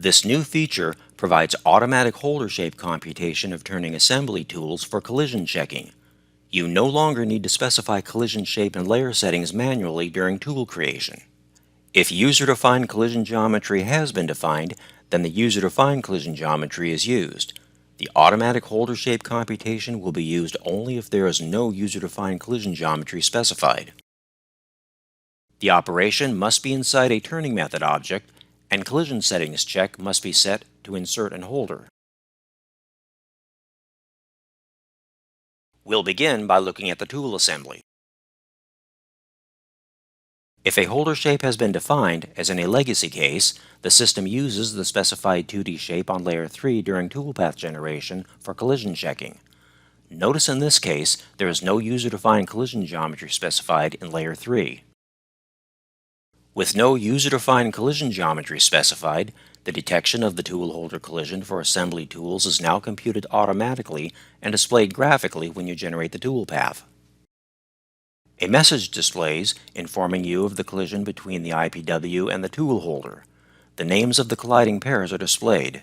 This new feature provides automatic holder shape computation of turning assembly tools for collision checking. You no longer need to specify collision shape and layer settings manually during tool creation. If user-defined collision geometry has been defined, then the user-defined collision geometry is used. The automatic holder shape computation will be used only if there is no user-defined collision geometry specified. The operation must be inside a turning method object, and collision settings check must be set to insert and holder. We'll begin by looking at the tool assembly. If a holder shape has been defined, as in a legacy case, the system uses the specified 2D shape on layer 3 during toolpath generation for collision checking. Notice in this case, there is no user-defined collision geometry specified in layer 3. With no user-defined collision geometry specified, the detection of the tool holder collision for assembly tools is now computed automatically and displayed graphically when you generate the toolpath. A message displays informing you of the collision between the IPW and the tool holder. The names of the colliding pairs are displayed.